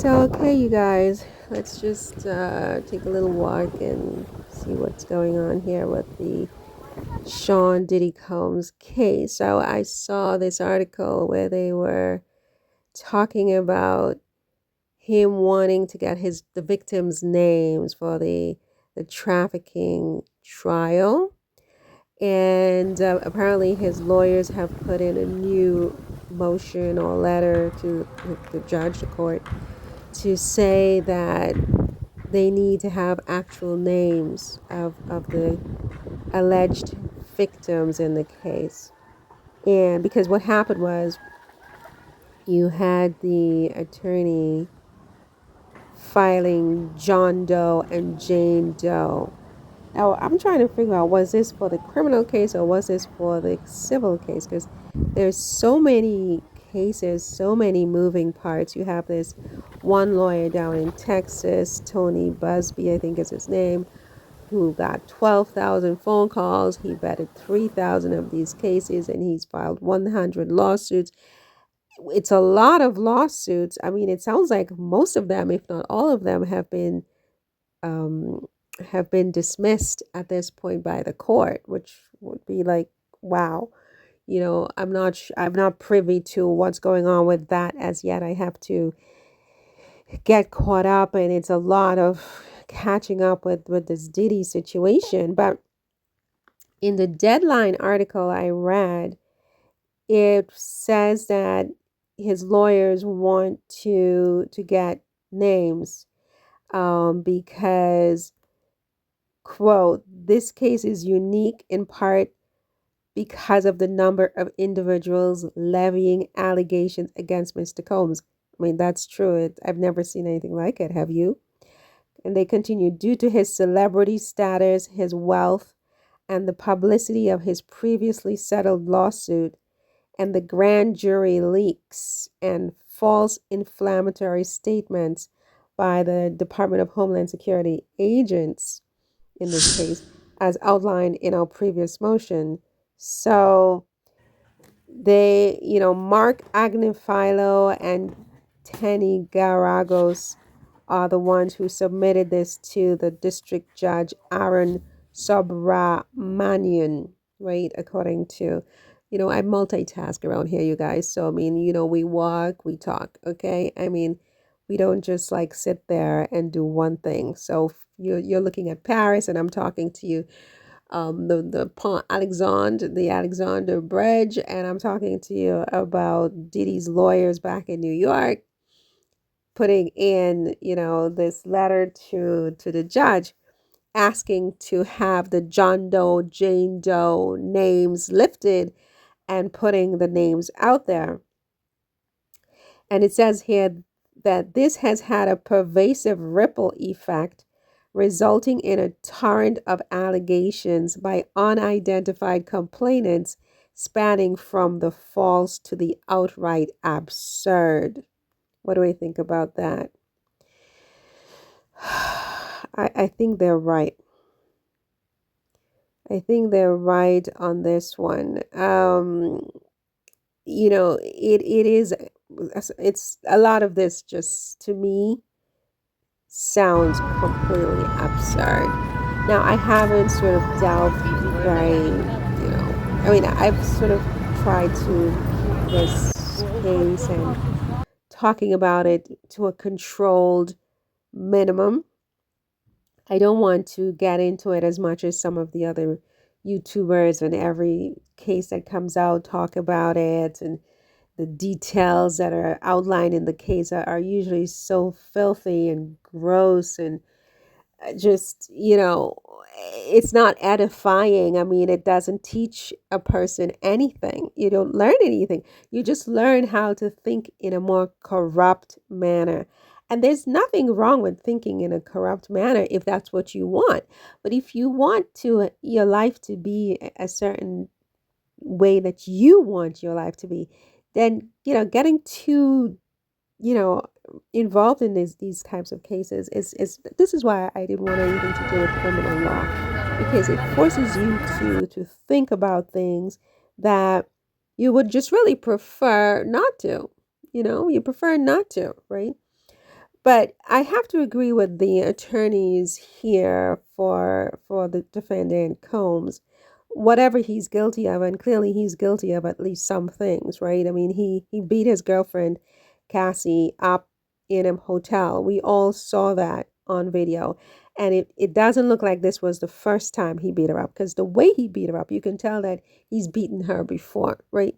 Okay, you guys, let's just take a little walk and see what's going on here with the Sean Diddy Combs case. So I saw this article where they were talking about him wanting to get the victims' names for the trafficking trial, and apparently his lawyers have put in a new motion or letter to the judge, the court, to say that they need to have actual names of the alleged victims in the case. And because what happened was you had the attorney filing John Doe and Jane Doe. Now, I'm trying to figure out, was this for the criminal case or was this for the civil case? Because there's so many cases, so many moving parts. You have this one lawyer down in Texas, Tony Busby, I think is his name, who got 12,000 phone calls. He vetted 3,000 of these cases and he's filed 100 lawsuits. It's a lot of lawsuits. I mean, it sounds like most of them, if not all of them, um, have been dismissed at this point by the court, which would be like, wow. I'm not privy to what's going on with that as yet. I have to get caught up, and it's a lot of catching up with this Diddy situation. But in the Deadline article I read, it says that his lawyers want to get names because, quote, this case is unique in part because of the number of individuals levying allegations against Mr. Combs. I mean, that's true. I've never seen anything like it. Have you? And they continue, due to his celebrity status, his wealth, and the publicity of his previously settled lawsuit, and the grand jury leaks and false inflammatory statements by the Department of Homeland Security agents in this case, as outlined in our previous motion. So Marc Agnifilo and Tenny Garagos are the ones who submitted this to the district judge, Aaron Subramanian, right? According to, I multitask around here, you guys. So, I mean, we walk, we talk, okay? I mean, we don't just like sit there and do one thing. So you're looking at Paris and I'm talking to you the Pont Alexandre, the Alexander Bridge, and I'm talking to you about Diddy's lawyers back in New York putting in, this letter to the judge asking to have the John Doe, Jane Doe names lifted and putting the names out there. And it says here that this has had a pervasive ripple effect, resulting in a torrent of allegations by unidentified complainants spanning from the false to the outright absurd. What do I think about that? I think they're right. I think they're right on this one. It's a lot of this just to me sounds completely absurd. Now, I haven't sort of delved I've sort of tried to keep this pace and talking about it to a controlled minimum. I don't want to get into it as much as some of the other YouTubers, and every case that comes out talk about it, and the details that are outlined in the case are usually so filthy and gross and just, it's not edifying. I mean, it doesn't teach a person anything. You don't learn anything. You just learn how to think in a more corrupt manner. And there's nothing wrong with thinking in a corrupt manner if that's what you want. But if you want your life to be a certain way that you want your life to be, then, getting too, involved in these types of cases is this is why I didn't want anything to do with criminal law, because it forces you to think about things that you would just really prefer not to. You prefer not to, right? But I have to agree with the attorneys here for the defendant Combs. Whatever he's guilty of, and clearly he's guilty of at least some things, right? I mean, he beat his girlfriend Cassie up in a hotel. We all saw that on video. And it doesn't look like this was the first time he beat her up, because the way he beat her up, you can tell that he's beaten her before, right?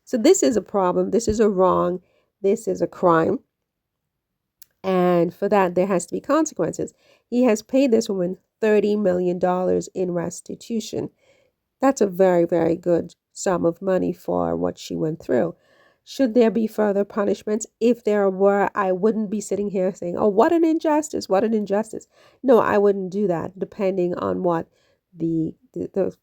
So this is a problem. This is a wrong. This is a crime. And for that, there has to be consequences. He has paid this woman $30 million in restitution. That's a very, very good sum of money for what she went through. Should there be further punishments? If there were, I wouldn't be sitting here saying, oh, what an injustice, what an injustice. No, I wouldn't do that, depending on what the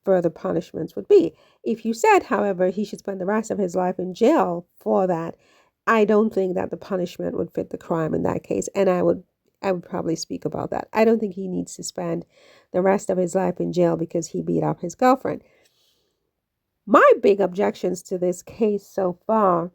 further punishments would be. If you said, however, he should spend the rest of his life in jail for that, I don't think that the punishment would fit the crime in that case. And I would probably speak about that. I don't think he needs to spend the rest of his life in jail because he beat up his girlfriend. My big objections to this case so far,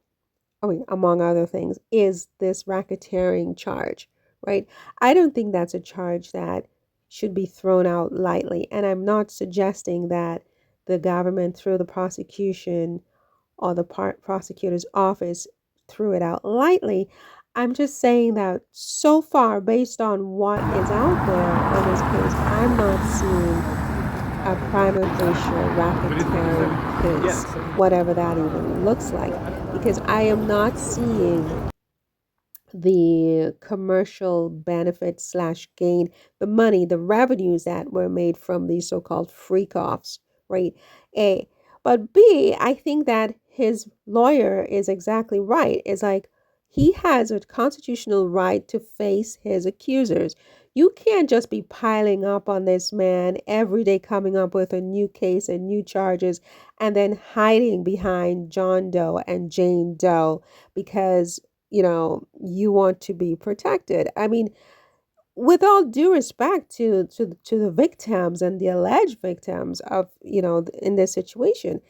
I mean, among other things, is this racketeering charge, right? I don't think that's a charge that should be thrown out lightly. And I'm not suggesting that the government, through the prosecution or the prosecutor's office, threw it out lightly. I'm just saying that so far, based on what is out there on this case, I'm not seeing a prima facie racketeering case, whatever that even looks like, because I am not seeing the commercial benefit slash gain, the money, the revenues that were made from these so-called freak-offs, right? A. But B, I think that his lawyer is exactly right. It's like he has a constitutional right to face his accusers. You can't just be piling up on this man every day, coming up with a new case and new charges, and then hiding behind John Doe and Jane Doe because you want to be protected. I mean, with all due respect to the victims and the alleged victims of, in this situation,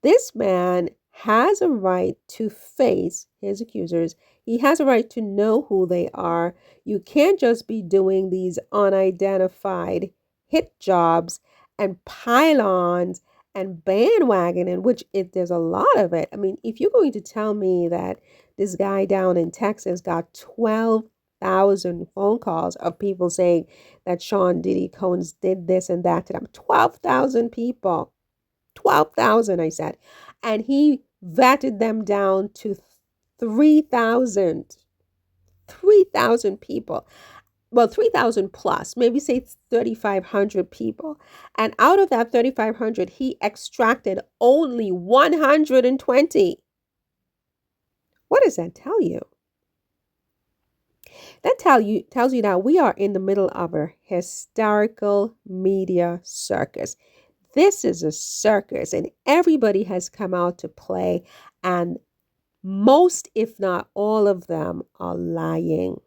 this man has a right to face his accusers. He has a right to know who they are. You can't just be doing these unidentified hit jobs and pylons and bandwagoning, which there's a lot of it. I mean, if you're going to tell me that this guy down in Texas got 12,000 phone calls of people saying that Sean Diddy Combs did this and that to them, 12,000 people. 12,000, I said. And he vetted them down to 3,000. 3,000 people. Well, 3,000 plus, maybe say 3,500 people. And out of that 3,500, he extracted only 120. What does that tell you? That tells you that we are in the middle of a hysterical media circus. This is a circus, and everybody has come out to play, and most, if not all of them, are lying.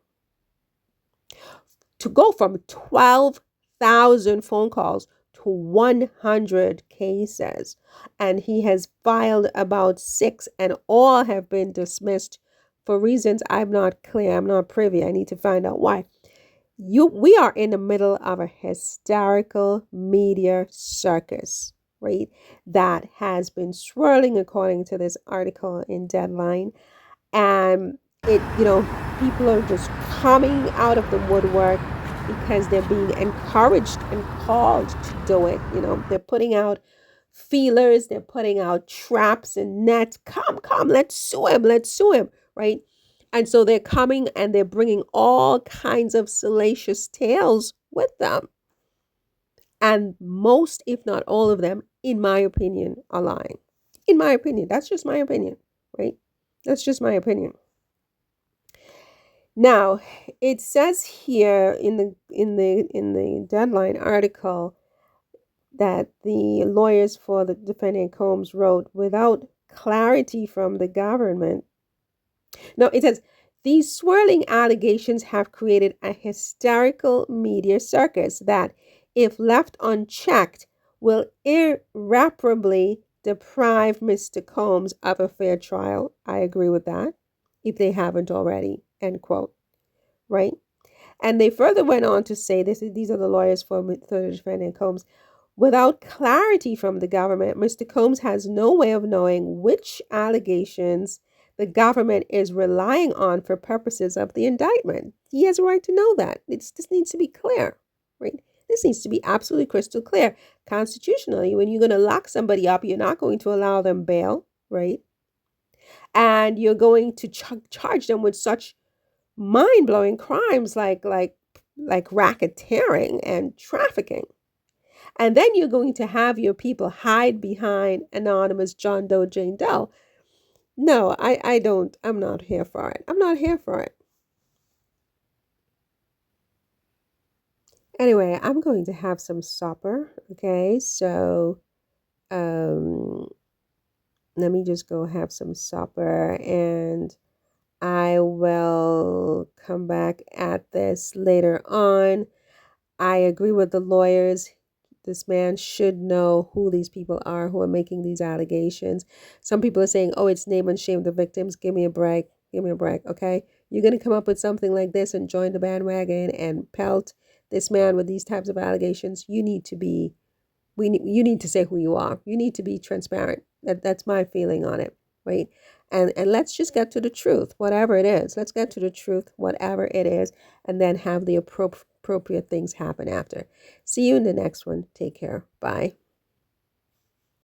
To go from 12,000 phone calls to 100 cases, and he has filed about 6, and all have been dismissed for reasons I'm not clear, I'm not privy. I need to find out why. We are in the middle of a hysterical media circus, right? That has been swirling according to this article in Deadline. And people are just coming out of the woodwork because they're being encouraged and called to do it. They're putting out feelers, they're putting out traps and nets. Come, let's sue him, right? And so they're coming and they're bringing all kinds of salacious tales with them. And most, if not all of them, in my opinion, are lying. In my opinion, that's just my opinion, right? That's just my opinion. Now, it says here in the Deadline article that the lawyers for the defendant Combs wrote, without clarity from the government. No, it says, these swirling allegations have created a hysterical media circus that, if left unchecked, will irreparably deprive Mr. Combs of a fair trial. I agree with that, if they haven't already, end quote. right? And they further went on to say, these are the lawyers for the defendant Combs. Without clarity from the government, Mr. Combs has no way of knowing which allegations the government is relying on for purposes of the indictment. He has a right to know that. This needs to be clear, right? This needs to be absolutely crystal clear. Constitutionally, when you're going to lock somebody up, you're not going to allow them bail, right? And you're going to charge them with such mind-blowing crimes like racketeering and trafficking. And then you're going to have your people hide behind anonymous John Doe, Jane Doe. No, I'm not here for it. I'm not here for it. Anyway, I'm going to have some supper. Okay, so um, let me just go have some supper and I will come back at this later on. I agree with the lawyers. This man should know who these people are who are making these allegations. Some people are saying, oh, it's name and shame the victims. Give me a break. Give me a break, okay? You're going to come up with something like this and join the bandwagon and pelt this man with these types of allegations. You need to be, you need to say who you are. You need to be transparent. That's my feeling on it, right? And let's just get to the truth, whatever it is. Let's get to the truth, whatever it is, and then have the appropriate things happen after. See you in the next one. Take care. Bye.